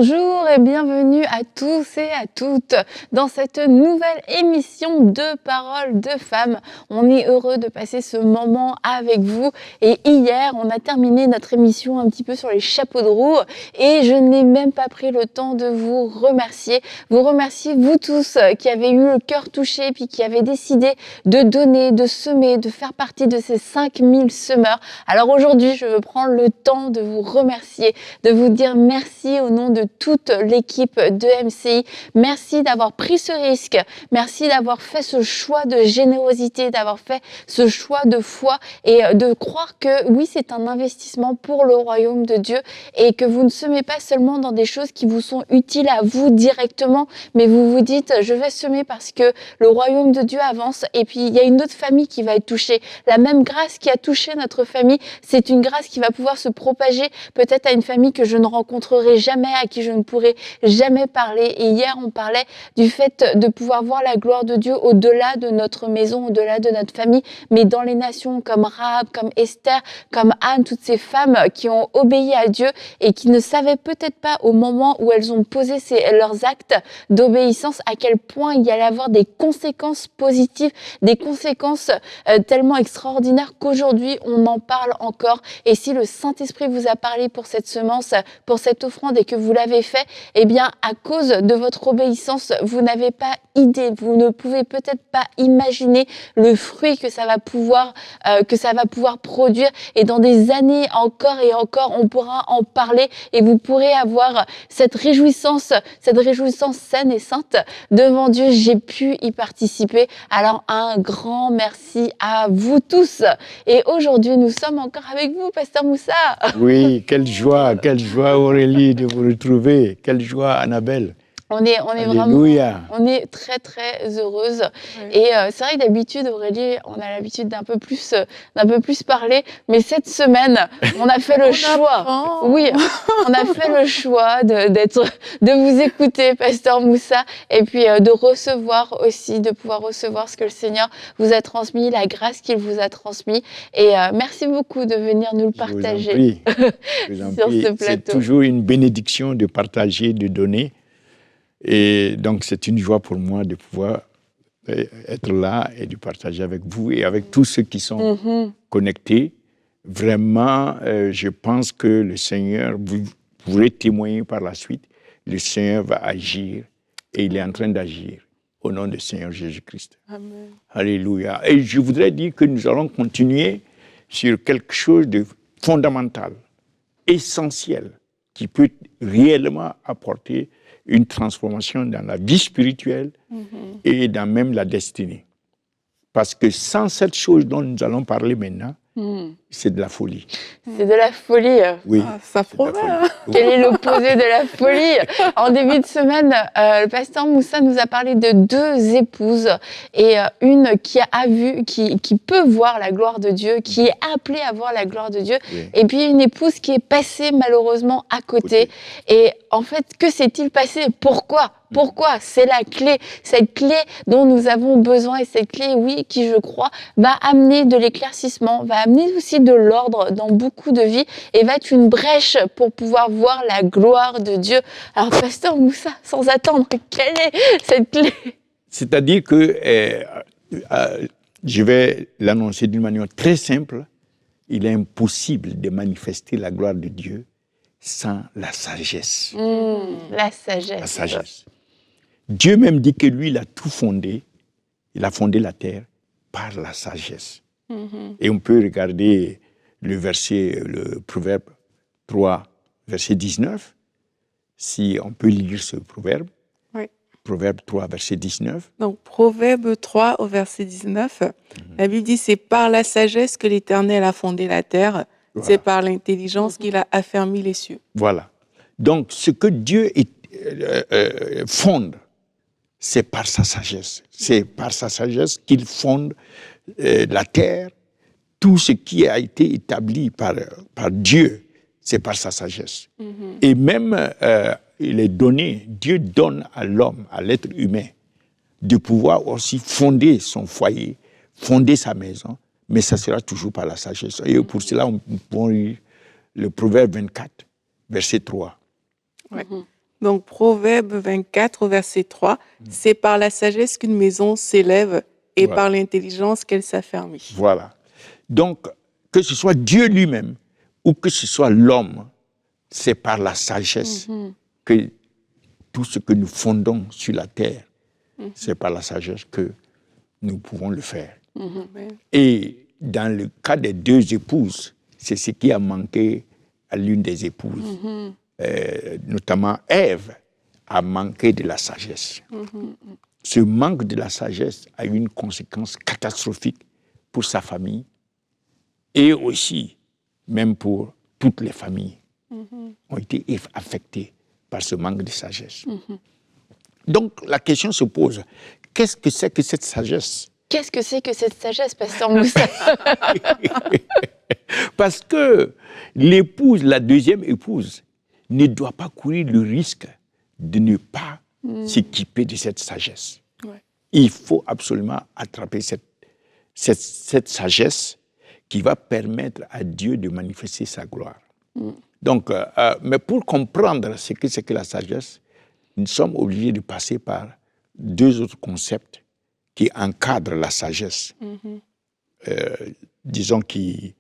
Bonjour et bienvenue à tous et à toutes dans cette nouvelle émission de Paroles de Femmes. On est heureux de passer ce moment avec vous et hier on a terminé notre émission un petit peu sur les chapeaux de roue et je n'ai même pas pris le temps de vous remercier. Vous remercier vous tous qui avez eu le cœur touché puis qui avez décidé de donner, de semer, de faire partie de ces 5000 semeurs. Alors aujourd'hui je veux prendre le temps de vous remercier, de vous dire merci au nom de toute l'équipe de MCI. Merci d'avoir pris ce risque. Merci d'avoir fait ce choix de générosité, d'avoir fait ce choix de foi et de croire que oui, c'est un investissement pour le royaume de Dieu et que vous ne semez pas seulement dans des choses qui vous sont utiles à vous directement, mais vous vous dites, je vais semer parce que le royaume de Dieu avance et puis il y a une autre famille qui va être touchée. La même grâce qui a touché notre famille, c'est une grâce qui va pouvoir se propager peut-être à une famille que je ne rencontrerai jamais, à qui je ne pourrai jamais parler. Et hier, on parlait du fait de pouvoir voir la gloire de Dieu au-delà de notre maison, au-delà de notre famille, mais dans les nations comme Rahab, comme Esther, comme Anne, toutes ces femmes qui ont obéi à Dieu et qui ne savaient peut-être pas au moment où elles ont posé leurs actes d'obéissance à quel point il y allait avoir des conséquences positives, des conséquences tellement extraordinaires qu'aujourd'hui, on en parle encore. Et si le Saint-Esprit vous a parlé pour cette semence, pour cette offrande et que vous l'avez fait, eh bien, à cause de votre obéissance, vous n'avez pas idée, vous ne pouvez peut-être pas imaginer le fruit que ça va pouvoir produire. Et dans des années encore et encore, on pourra en parler et vous pourrez avoir cette réjouissance saine et sainte devant Dieu. J'ai pu y participer. Alors, un grand merci à vous tous. Et aujourd'hui, nous sommes encore avec vous, Pasteur Moussa. Oui, quelle joie Aurélie de vous retrouver. Quelle joie Annabelle. On est vraiment, on est très très heureuse. Oui. Et c'est vrai que d'habitude, Aurélie, on a l'habitude d'un peu plus parler, mais cette semaine, on a fait le choix. Oui, on a fait le choix de vous écouter, Pasteur Moussa, et puis de pouvoir recevoir ce que le Seigneur vous a transmis, la grâce qu'il vous a transmis. Et merci beaucoup de venir nous le partager sur ce plateau. C'est toujours une bénédiction de partager, de donner. Et donc, c'est une joie pour moi de pouvoir être là et de partager avec vous et avec tous ceux qui sont connectés. Vraiment, je pense que le Seigneur, vous pourrez témoigner par la suite, le Seigneur va agir et il est en train d'agir au nom du Seigneur Jésus-Christ. Amen. Alléluia. Et je voudrais dire que nous allons continuer sur quelque chose de fondamental, essentiel, qui peut réellement apporter une transformation dans la vie spirituelle et dans même la destinée. Parce que sans cette chose dont nous allons parler maintenant, c'est de la folie. C'est de la folie. Oui. Ça promet. Quel est l'opposé de la folie? En début de semaine, le pasteur Moussa nous a parlé de deux épouses et une qui peut voir la gloire de Dieu, qui est appelée à voir la gloire de Dieu, et puis une épouse qui est passée malheureusement à côté. Et en fait, que s'est-il passé? Pourquoi? C'est la clé, cette clé dont nous avons besoin et cette clé, oui, qui je crois, va amener de l'éclaircissement, va amener aussi de l'ordre dans beaucoup de vies et va être une brèche pour pouvoir voir la gloire de Dieu. Alors, pasteur Moussa, sans attendre, quelle est cette clé? C'est-à-dire que, je vais l'annoncer d'une manière très simple, il est impossible de manifester la gloire de Dieu sans la sagesse. La sagesse. La sagesse. Dieu même dit que lui, il a tout fondé. Il a fondé la terre par la sagesse. Et on peut regarder le proverbe 3, verset 19. Si on peut lire ce proverbe. Oui. Proverbe 3, verset 19. Donc, Proverbe 3, au verset 19. La Bible dit, c'est par la sagesse que l'Éternel a fondé la terre. Voilà. C'est par l'intelligence qu'il a affermi les cieux. Voilà. Donc, ce que Dieu fonde, c'est par sa sagesse. C'est par sa sagesse qu'il fonde la terre. Tout ce qui a été établi par Dieu, c'est par sa sagesse. Et même, il est donné, Dieu donne à l'homme, à l'être humain, de pouvoir aussi fonder son foyer, fonder sa maison, mais ça sera toujours par la sagesse. Et pour cela, nous pouvons lire le Proverbe 24, verset 3. Ouais. Donc, Proverbe 24, au verset 3, c'est par la sagesse qu'une maison s'élève et Voilà. par l'intelligence qu'elle s'affermit. Voilà. Donc, que ce soit Dieu lui-même ou que ce soit l'homme, c'est par la sagesse que tout ce que nous fondons sur la terre, c'est par la sagesse que nous pouvons le faire. Amen. Et dans le cas des deux épouses, c'est ce qui a manqué à l'une des épouses. Notamment Ève a manqué de la sagesse. Ce manque de la sagesse a eu une conséquence catastrophique pour sa famille et aussi, même pour toutes les familles, ont été affectées par ce manque de sagesse. Donc la question se pose, qu'est-ce que c'est que cette sagesse? Qu'est-ce que c'est que cette sagesse, Pasteur Moussa? Parce que l'épouse, la deuxième épouse, ne doit pas courir le risque de ne pas s'équiper de cette sagesse. Ouais. Il faut absolument attraper cette sagesse qui va permettre à Dieu de manifester sa gloire. Donc, mais pour comprendre ce que c'est que la sagesse, nous sommes obligés de passer par deux autres concepts qui encadrent la sagesse, disons qui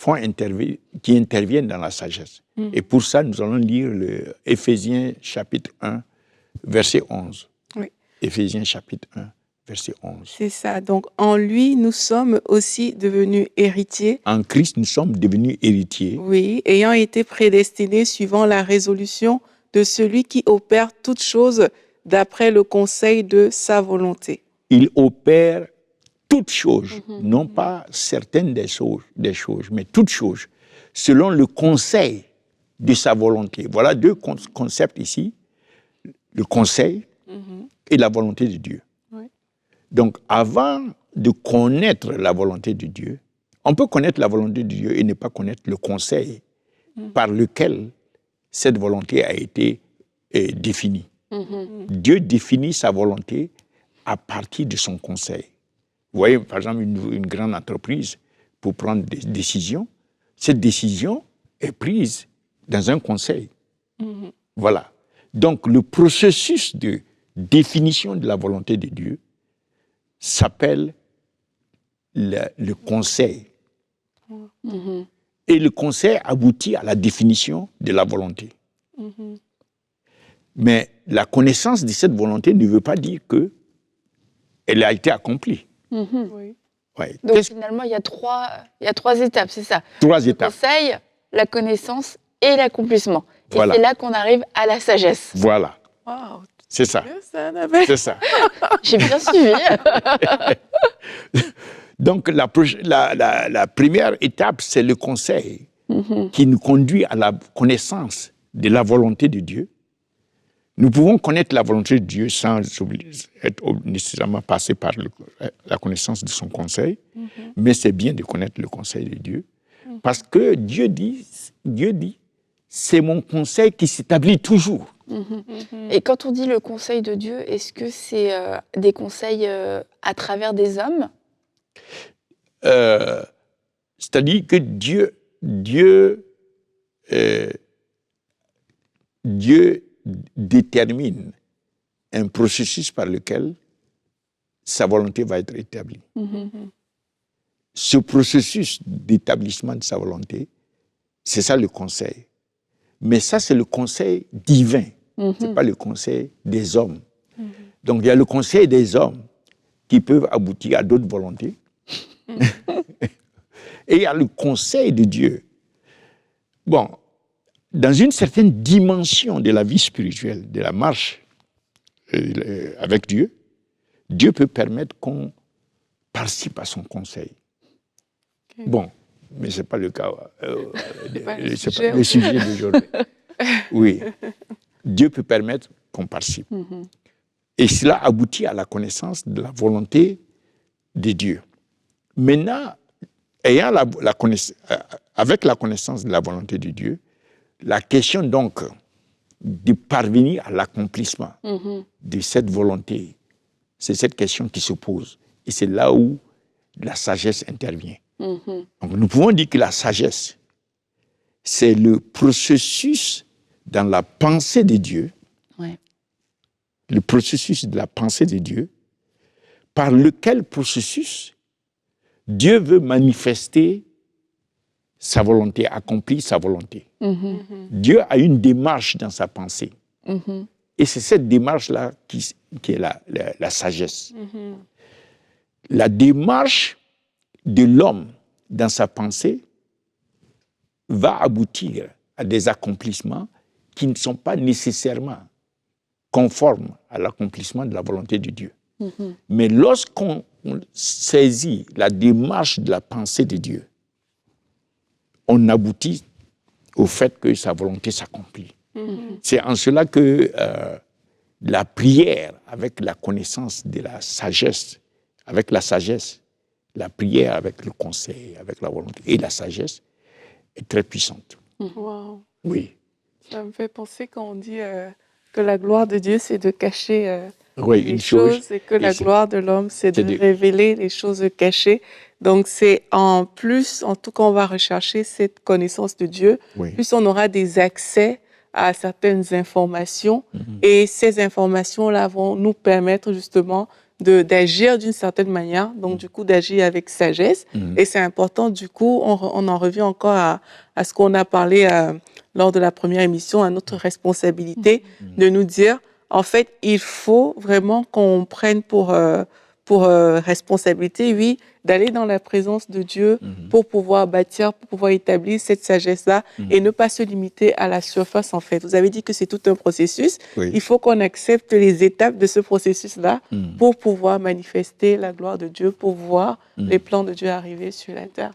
interviennent dans la sagesse. Et pour ça, nous allons lire le Éphésiens chapitre 1, verset 11. Oui. Éphésiens chapitre 1, verset 11. C'est ça. Donc, en lui, nous sommes aussi devenus héritiers. En Christ, nous sommes devenus héritiers. Oui, ayant été prédestinés suivant la résolution de celui qui opère toutes choses d'après le conseil de sa volonté. Il opère toutes choses, non pas certaines des choses, mais toutes choses, selon le conseil de sa volonté. Voilà deux concepts ici, le conseil et la volonté de Dieu. Oui. Donc, avant de connaître la volonté de Dieu, on peut connaître la volonté de Dieu et ne pas connaître le conseil par lequel cette volonté a été définie. Dieu définit sa volonté à partir de son conseil. Vous voyez, par exemple, une grande entreprise, pour prendre des décisions, cette décision est prise dans un conseil. Voilà. Donc, le processus de définition de la volonté de Dieu s'appelle le conseil. Et le conseil aboutit à la définition de la volonté. Mais la connaissance de cette volonté ne veut pas dire qu'elle a été accomplie. Oui. Ouais. Donc finalement, il y a trois étapes, c'est ça? Trois Le étapes. conseil, la connaissance et l'accomplissement. Et Voilà. c'est là qu'on arrive à la sagesse. Voilà, Wow, c'est ça. bien ça, Annabelle. C'est ça. J'ai bien suivi. Donc, la première étape, c'est le conseil qui nous conduit à la connaissance de la volonté de Dieu. Nous pouvons connaître la volonté de Dieu sans être nécessairement passé par la connaissance de son conseil, mais c'est bien de connaître le conseil de Dieu, parce que Dieu dit, c'est mon conseil qui s'établit toujours. Et quand on dit le conseil de Dieu, est-ce que c'est des conseils à travers des hommes? C'est-à-dire que Dieu détermine un processus par lequel sa volonté va être établie. Ce processus d'établissement de sa volonté, c'est ça le conseil. Mais ça, c'est le conseil divin. Ce n'est pas le conseil des hommes. Donc, il y a le conseil des hommes qui peuvent aboutir à d'autres volontés. Et il y a le conseil de Dieu. Bon, dans une certaine dimension de la vie spirituelle, de la marche avec Dieu, Dieu peut permettre qu'on participe à son conseil. Okay. Bon, mais ce n'est pas le cas. C'est pas le sujet d'aujourd'hui. Oui, Dieu peut permettre qu'on participe. Et cela aboutit à la connaissance de la volonté de Dieu. Maintenant, avec la connaissance de la volonté de Dieu, la question donc de parvenir à l'accomplissement de cette volonté, c'est cette question qui se pose. Et c'est là où la sagesse intervient. Donc nous pouvons dire que la sagesse, c'est le processus dans la pensée de Dieu Ouais. Le processus de la pensée de Dieu, par lequel processus Dieu veut manifester sa volonté, accomplir sa volonté. Dieu a une démarche dans sa pensée. Et c'est cette démarche-là qui est la sagesse. La démarche de l'homme dans sa pensée va aboutir à des accomplissements qui ne sont pas nécessairement conformes à l'accomplissement de la volonté de Dieu. Mais lorsqu'on saisit la démarche de la pensée de Dieu, on aboutit au fait que sa volonté s'accomplit. C'est en cela que la prière, avec la connaissance de la sagesse, avec la sagesse, la prière avec le conseil, avec la volonté et la sagesse est très puissante. Wow. Oui. Ça me fait penser quand on dit que la gloire de Dieu, c'est de cacher Oui, les une choses et que la c'est- gloire de l'homme, c'est de révéler les choses cachées. Donc, c'est en plus, en tout cas, on va rechercher cette connaissance de Dieu. Oui. Plus on aura des accès à certaines informations et ces informations-là vont nous permettre justement d'agir d'une certaine manière, donc du coup d'agir avec sagesse. Et c'est important, du coup, on en revient encore à ce qu'on a parlé lors de la première émission, à notre responsabilité de nous dire, en fait, il faut vraiment qu'on prenne pour responsabilité, oui, d'aller dans la présence de Dieu pour pouvoir bâtir, pour pouvoir établir cette sagesse-là et ne pas se limiter à la surface, en fait. Vous avez dit que c'est tout un processus. Oui. Il faut qu'on accepte les étapes de ce processus-là pour pouvoir manifester la gloire de Dieu, pour voir les plans de Dieu arriver sur la terre.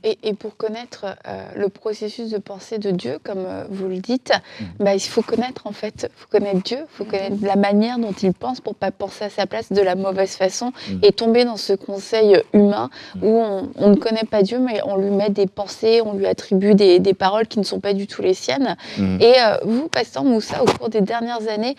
Et pour connaître le processus de pensée de Dieu, comme vous le dites, bah, il faut connaître en fait, faut connaître Dieu, il faut connaître la manière dont il pense pour ne pas penser à sa place de la mauvaise façon et tomber dans ce conseil humain où on ne connaît pas Dieu, mais on lui met des pensées, on lui attribue des paroles qui ne sont pas du tout les siennes. Et vous, Pasteur Moussa, au cours des dernières années,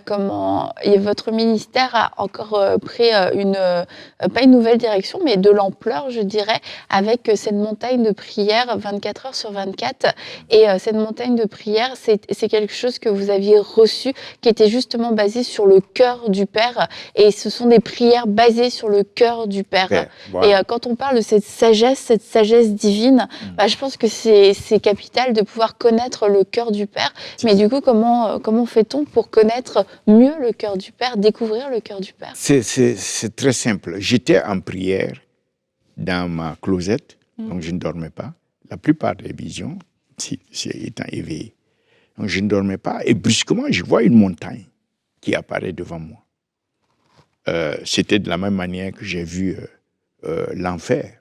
comment votre ministère a encore pris pas une nouvelle direction, mais de l'ampleur, je dirais, avec cette montagne de prière 24 heures sur 24. Et cette montagne de prière, c'est quelque chose que vous aviez reçu, qui était justement basé sur le cœur du Père. Et ce sont des prières basées sur le cœur du Père. Voilà. Et quand on parle de cette sagesse divine, bah, je pense que c'est capital de pouvoir connaître le cœur du Père. Mais du coup, comment fait-on pour connaître mieux le cœur du Père, découvrir le cœur du Père? C'est très simple. J'étais en prière dans ma closette, donc je ne dormais pas. La plupart des visions, étant éveillé. Donc je ne dormais pas et brusquement, je vois une montagne qui apparaît devant moi. C'était de la même manière que j'ai vu l'enfer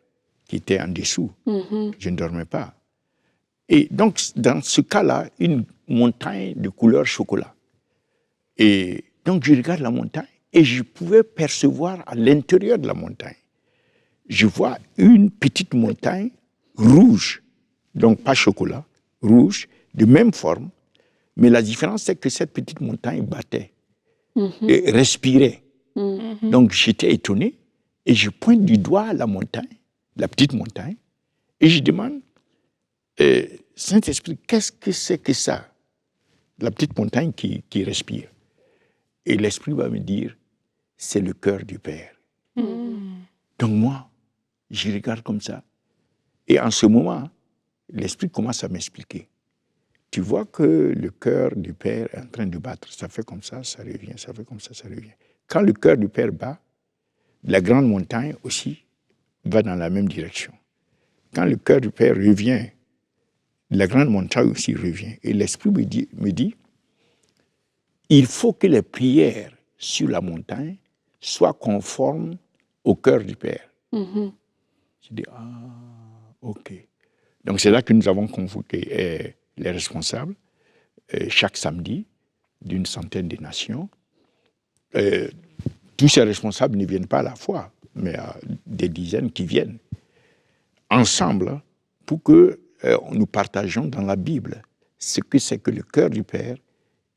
qui était en dessous. Je ne dormais pas. Et donc, dans ce cas-là, une montagne de couleur chocolat. Et donc, je regarde la montagne et je pouvais percevoir à l'intérieur de la montagne. Je vois une petite montagne rouge, donc pas chocolat, rouge, de même forme, mais la différence c'est que cette petite montagne battait et respirait. Donc j'étais étonné et je pointe du doigt la montagne, la petite montagne, et je demande, Saint-Esprit, qu'est-ce que c'est que ça? La petite montagne qui respire. Et l'Esprit va me dire, c'est le cœur du Père. Donc moi, je regarde comme ça. Et en ce moment, l'Esprit commence à m'expliquer. Tu vois que le cœur du Père est en train de battre. Ça fait comme ça revient, ça fait comme ça revient. Quand le cœur du Père bat, la grande montagne aussi va dans la même direction. Quand le cœur du Père revient, la grande montagne aussi revient. Et l'Esprit me dit, il faut que les prières sur la montagne soient conformes au cœur du Père. Je dis, ok. Donc c'est là que nous avons convoqué les responsables chaque samedi d'une centaine de nations. Tous ces responsables ne viennent pas à la fois, mais des dizaines qui viennent ensemble pour que nous partageons dans la Bible ce que c'est que le cœur du Père.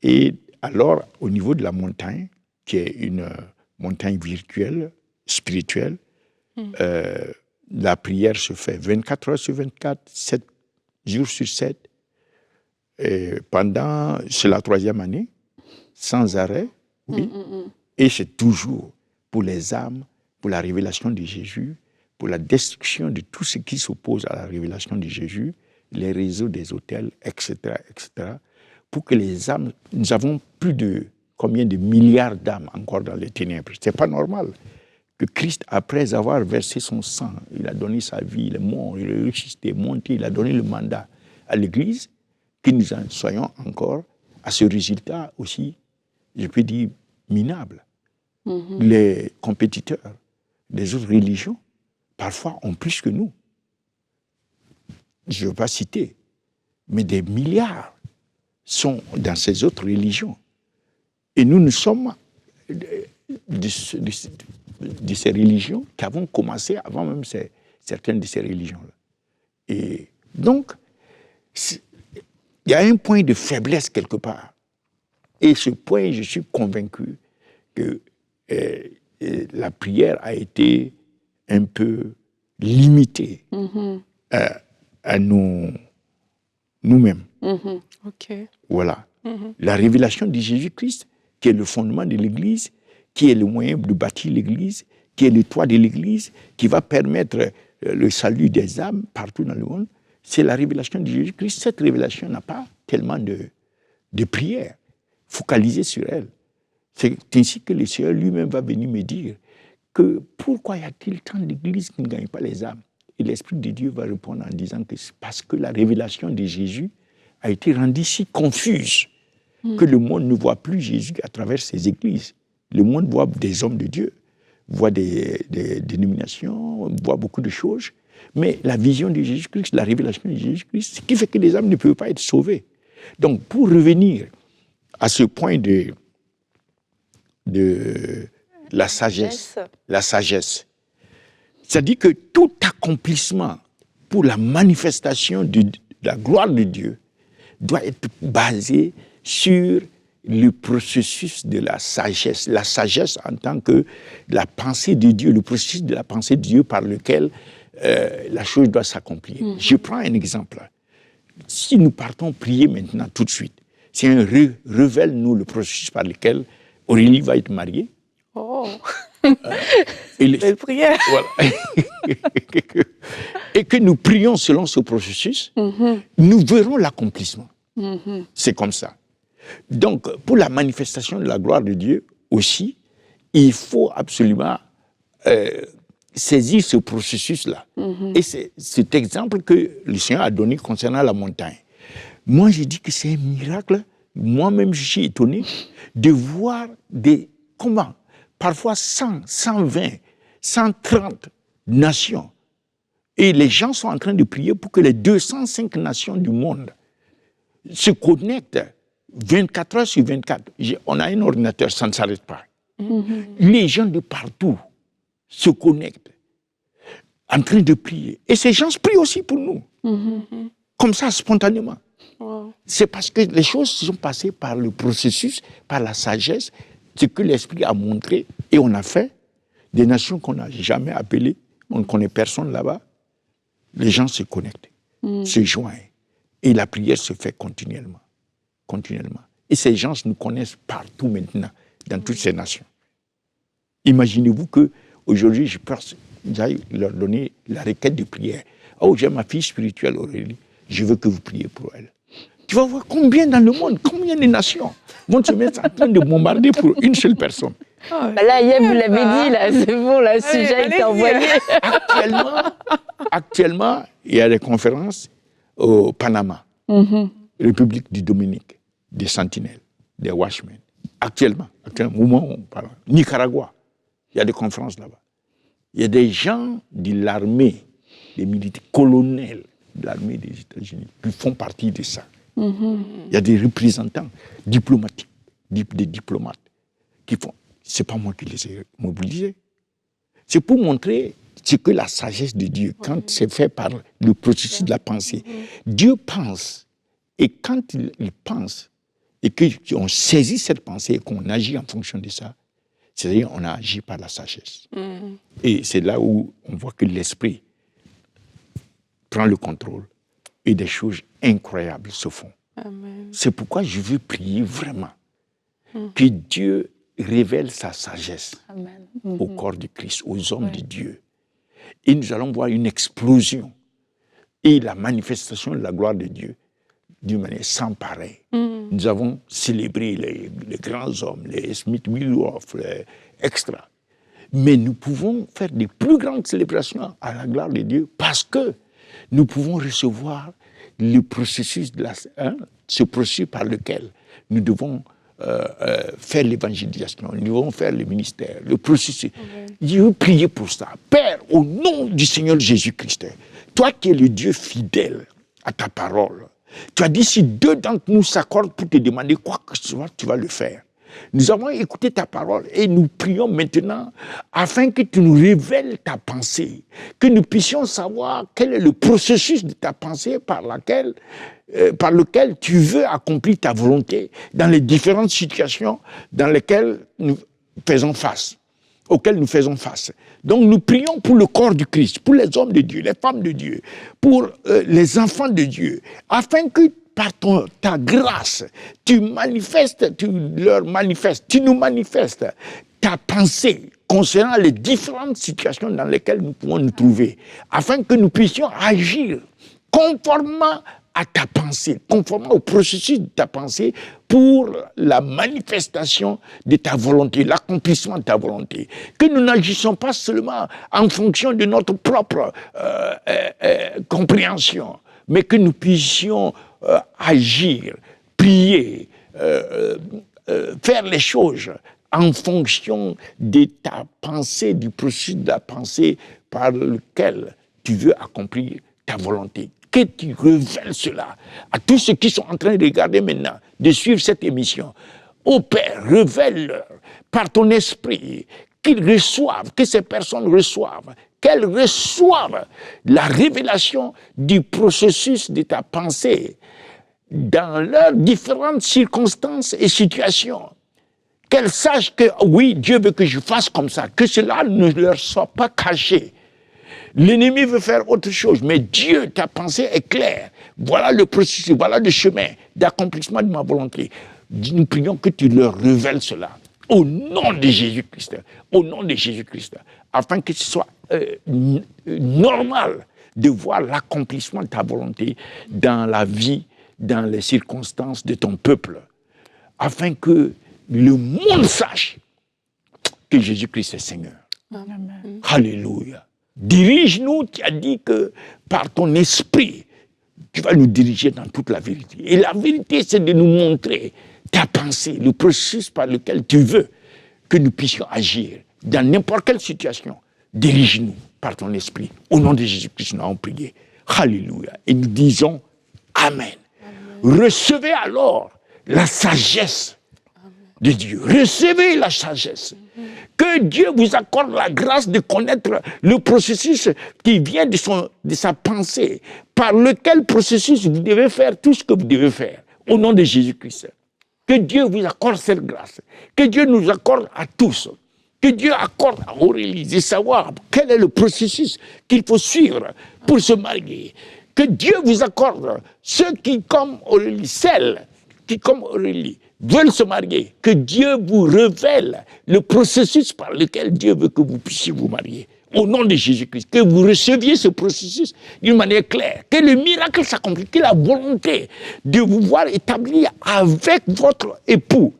Et alors, au niveau de la montagne, qui est une montagne virtuelle, spirituelle, la prière se fait 24 heures sur 24, 7 jours sur 7. Et c'est la 3e année. sans arrêt, oui. Et c'est toujours pour les âmes, pour la révélation de Jésus, pour la destruction de tout ce qui s'oppose à la révélation de Jésus, les réseaux des hôtels, etc., etc., pour que les âmes, nous avons plus de combien de milliards d'âmes encore dans les ténèbres. Ce n'est pas normal que Christ, après avoir versé son sang, il a donné sa vie, il est mort, il est ressuscité, monté, il a donné le mandat à l'Église, que nous en soyons encore à ce résultat aussi, je peux dire, minable. Les compétiteurs des autres religions, parfois, ont plus que nous. Je ne veux pas citer, mais des milliards sont dans ces autres religions. Et nous sommes de ces religions qui avons commencé avant même certaines de ces religions-là. Et donc, il y a un point de faiblesse quelque part. Et ce point, je suis convaincu que la prière a été un peu limitée à nous-mêmes. OK. Voilà. La révélation de Jésus-Christ, qui est le fondement de l'Église, qui est le moyen de bâtir l'Église, qui est le toit de l'Église, qui va permettre le salut des âmes partout dans le monde, c'est la révélation de Jésus-Christ. Cette révélation n'a pas tellement de prière focalisée sur elle. C'est ainsi que le Seigneur lui-même va venir me dire que pourquoi y a-t-il tant d'églises qui ne gagnent pas les âmes? Et l'Esprit de Dieu va répondre en disant que c'est parce que la révélation de Jésus a été rendue si confuse que le monde ne voit plus Jésus à travers ses églises. Le monde voit des hommes de Dieu, voit des dénominations, voit beaucoup de choses, mais la vision de Jésus-Christ, la révélation de Jésus-Christ, ce qui fait que les âmes ne peuvent pas être sauvées. Donc, pour revenir à ce point de la sagesse, c'est-à-dire que tout accomplissement pour la manifestation de la gloire de Dieu doit être basé sur le processus de la sagesse en tant que la pensée de Dieu, le processus de la pensée de Dieu par lequel la chose doit s'accomplir. Je prends un exemple. Si nous partons prier maintenant tout de suite, si on révèle-nous le processus par lequel Aurélie va être mariée. Oh, belle prière. Voilà. Et que nous prions selon ce processus, nous verrons l'accomplissement. C'est comme ça. Donc, pour la manifestation de la gloire de Dieu aussi, il faut absolument saisir ce processus-là. Et c'est cet exemple que le Seigneur a donné concernant la montagne. Moi, j'ai dit que c'est un miracle. Moi-même, je suis étonné de voir comment, parfois 100, 120, 130 nations. Et les gens sont en train de prier pour que les 205 nations du monde se connectent 24 heures sur 24. On a un ordinateur, ça ne s'arrête pas. Les gens de partout se connectent, en train de prier. Et ces gens prient aussi pour nous, comme ça, spontanément. Wow. C'est parce que les choses se sont passées par le processus, par la sagesse, ce que l'Esprit a montré, et on a fait des nations qu'on n'a jamais appelées, on ne connaît personne là-bas. Les gens se connectent, se joignent, et la prière se fait continuellement. Et ces gens nous connaissent partout maintenant, dans toutes ces nations. Imaginez-vous qu'aujourd'hui, je peux leur donner la requête de prière. Oh, j'ai ma fille spirituelle, Aurélie, je veux que vous priez pour elle. Tu vas voir combien dans le monde, combien de nations vont se mettre en train de bombarder pour une seule personne. Là, Yeb, vous l'avez dit, là, c'est bon, le sujet est envoyé. Actuellement, il y a des conférences au Panama, République du Dominique, des Sentinelles, des Watchmen. Actuellement, au moment où on parle, Nicaragua, il y a des conférences là-bas. Il y a des gens de l'armée, des militaires, colonels de l'armée des États-Unis qui font partie de ça. Il y a des représentants diplomatiques, des diplomates qui font. Ce n'est pas moi qui les ai mobilisés. C'est pour montrer ce que la sagesse de Dieu, quand c'est fait par le processus de la pensée, Dieu pense. Et quand il pense, et qu'on saisit cette pensée et qu'on agit en fonction de ça, c'est-à-dire qu'on a agi par la sagesse. Et c'est là où on voit que l'esprit prend le contrôle et des choses incroyables se font. Amen. C'est pourquoi je veux prier vraiment. que Dieu révèle sa sagesse Amen. au corps de Christ, aux hommes de Dieu. Et nous allons voir une explosion et la manifestation de la gloire de Dieu d'une manière sans pareil. Nous avons célébré les grands hommes, les Smith Wigglesworth, les extra. Mais nous pouvons faire des plus grandes célébrations à la gloire de Dieu parce que nous pouvons recevoir le processus, ce processus par lequel nous devons faire l'évangélisation, nous devons faire le ministère, le processus. Je veux prier pour ça. Père, au nom du Seigneur Jésus-Christ, toi qui es le Dieu fidèle à ta parole, tu as dit si deux d'entre nous s'accordent pour te demander quoi que ce soit, tu vas le faire. Nous avons écouté ta parole et nous prions maintenant afin que tu nous révèles ta pensée, que nous puissions savoir quel est le processus de ta pensée par lequel tu veux accomplir ta volonté dans les différentes situations dans lesquelles nous faisons face, auxquelles nous faisons face. Donc nous prions pour le corps du Christ, pour les hommes de Dieu, les femmes de Dieu, pour les enfants de Dieu, afin que par ta grâce, tu nous manifestes ta pensée concernant les différentes situations dans lesquelles nous pouvons nous trouver, afin que nous puissions agir conformément à ta pensée, conformément au processus de ta pensée pour la manifestation de ta volonté, l'accomplissement de ta volonté. Que nous n'agissons pas seulement en fonction de notre propre compréhension, mais que nous puissions agir, prier, faire les choses en fonction de ta pensée, du processus de la pensée par lequel tu veux accomplir ta volonté. Que tu révèles cela à tous ceux qui sont en train de regarder maintenant, de suivre cette émission. Ô Père, révèle-leur par ton esprit qu'ils reçoivent, que ces personnes reçoivent, qu'elles reçoivent la révélation du processus de ta pensée dans leurs différentes circonstances et situations. Qu'elles sachent que, oui, Dieu veut que je fasse comme ça, que cela ne leur soit pas caché. L'ennemi veut faire autre chose, mais Dieu, ta pensée est claire. Voilà le processus, voilà le chemin d'accomplissement de ma volonté. Nous prions que tu leur révèles cela. Au nom de Jésus-Christ, au nom de Jésus-Christ, afin que ce soit normal de voir l'accomplissement de ta volonté dans la vie, dans les circonstances de ton peuple, afin que le monde sache que Jésus-Christ est Seigneur. Amen. Alléluia. Dirige-nous, tu as dit que par ton esprit, tu vas nous diriger dans toute la vérité. Et la vérité, c'est de nous montrer ta pensée, le processus par lequel tu veux que nous puissions agir dans n'importe quelle situation. Dirige-nous par ton esprit. Au nom de Jésus-Christ, nous avons prié. Alléluia. Et nous disons Amen. Amen. Recevez alors la sagesse de Dieu. Recevez la sagesse. Que Dieu vous accorde la grâce de connaître le processus qui vient de sa pensée, par lequel processus vous devez faire tout ce que vous devez faire. Au nom de Jésus-Christ. Que Dieu vous accorde cette grâce. Que Dieu nous accorde à tous. Que Dieu accorde à Aurélie de savoir quel est le processus qu'il faut suivre pour se marier. Que Dieu vous accorde ceux qui, comme Aurélie, celles qui, comme Aurélie, veulent se marier. Que Dieu vous révèle le processus par lequel Dieu veut que vous puissiez vous marier. Au nom de Jésus-Christ, que vous receviez ce processus d'une manière claire, que le miracle s'accomplisse, que la volonté de vous voir établi avec votre époux,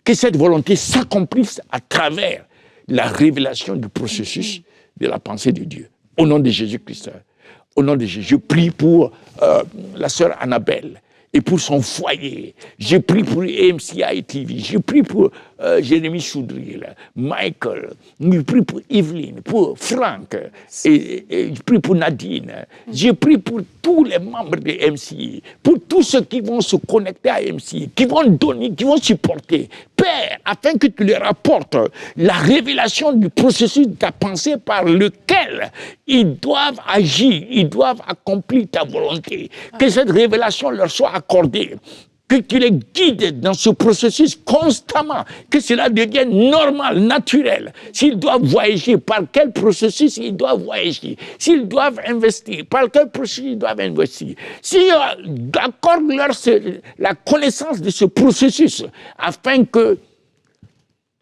que cette volonté s'accomplisse à travers la révélation du processus de la pensée de Dieu. Au nom de Jésus-Christ, au nom de Jésus, je prie pour la sœur Annabelle et pour son foyer. Je prie pour AMCI TV, je prie pour Jérémy Choudril, Michael, je prie pour Evelyne, pour Franck, et je prie pour Nadine, je prie pour tous les membres de MCI, pour tous ceux qui vont se connecter à MCI, qui vont donner, qui vont supporter. Père, afin que tu leur apportes la révélation du processus de ta pensée par lequel ils doivent agir, ils doivent accomplir ta volonté. Que cette révélation leur soit accordée. Que tu les guides dans ce processus constamment, que cela devienne normal, naturel. S'ils doivent voyager, par quel processus ils doivent voyager. S'ils doivent investir, par quel processus ils doivent investir. S'ils accordent leur la connaissance de ce processus, afin que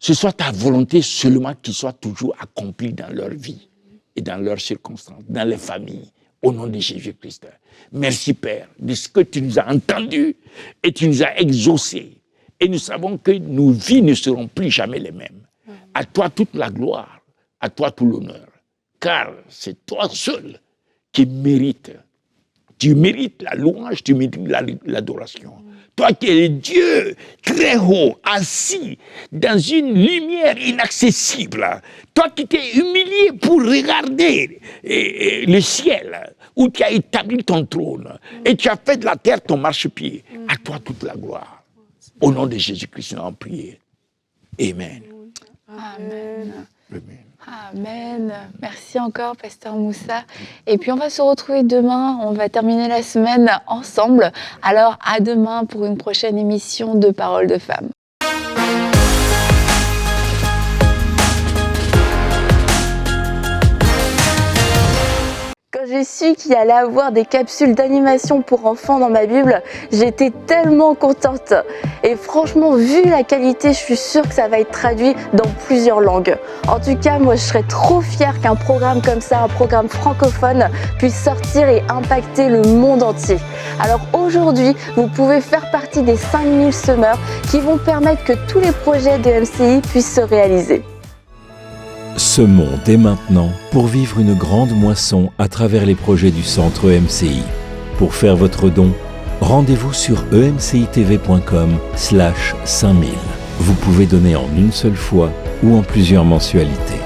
ce soit ta volonté seulement qui soit toujours accomplie dans leur vie et dans leurs circonstances, dans les familles, au nom de Jésus-Christ. Merci Père de ce que tu nous as entendus et tu nous as exaucés. Et nous savons que nos vies ne seront plus jamais les mêmes. À toi toute la gloire, à toi tout l'honneur. Car c'est toi seul qui mérites. Tu mérites la louange, tu mérites l'adoration. Toi qui es Dieu très haut, assis dans une lumière inaccessible. Toi qui t'es humilié pour regarder le ciel, où tu as établi ton trône. Et tu as fait de la terre ton marchepied. À toi toute la gloire. Au nom de Jésus-Christ, nous avons prié. Amen. Amen. Amen. Amen. Merci encore, Pasteur Moussa. Et puis, on va se retrouver demain. On va terminer la semaine ensemble. Alors, à demain pour une prochaine émission de Paroles de Femmes. Quand j'ai su qu'il allait avoir des capsules d'animation pour enfants dans ma Bible, j'étais tellement contente. Et franchement, vu la qualité, je suis sûre que ça va être traduit dans plusieurs langues. En tout cas, moi, je serais trop fière qu'un programme comme ça, un programme francophone, puisse sortir et impacter le monde entier. Alors aujourd'hui, vous pouvez faire partie des 5000 semeurs qui vont permettre que tous les projets de MCI puissent se réaliser. Semons dès maintenant pour vivre une grande moisson à travers les projets du Centre EMCI. Pour faire votre don, rendez-vous sur emcitv.com/5000. Vous pouvez donner en une seule fois ou en plusieurs mensualités.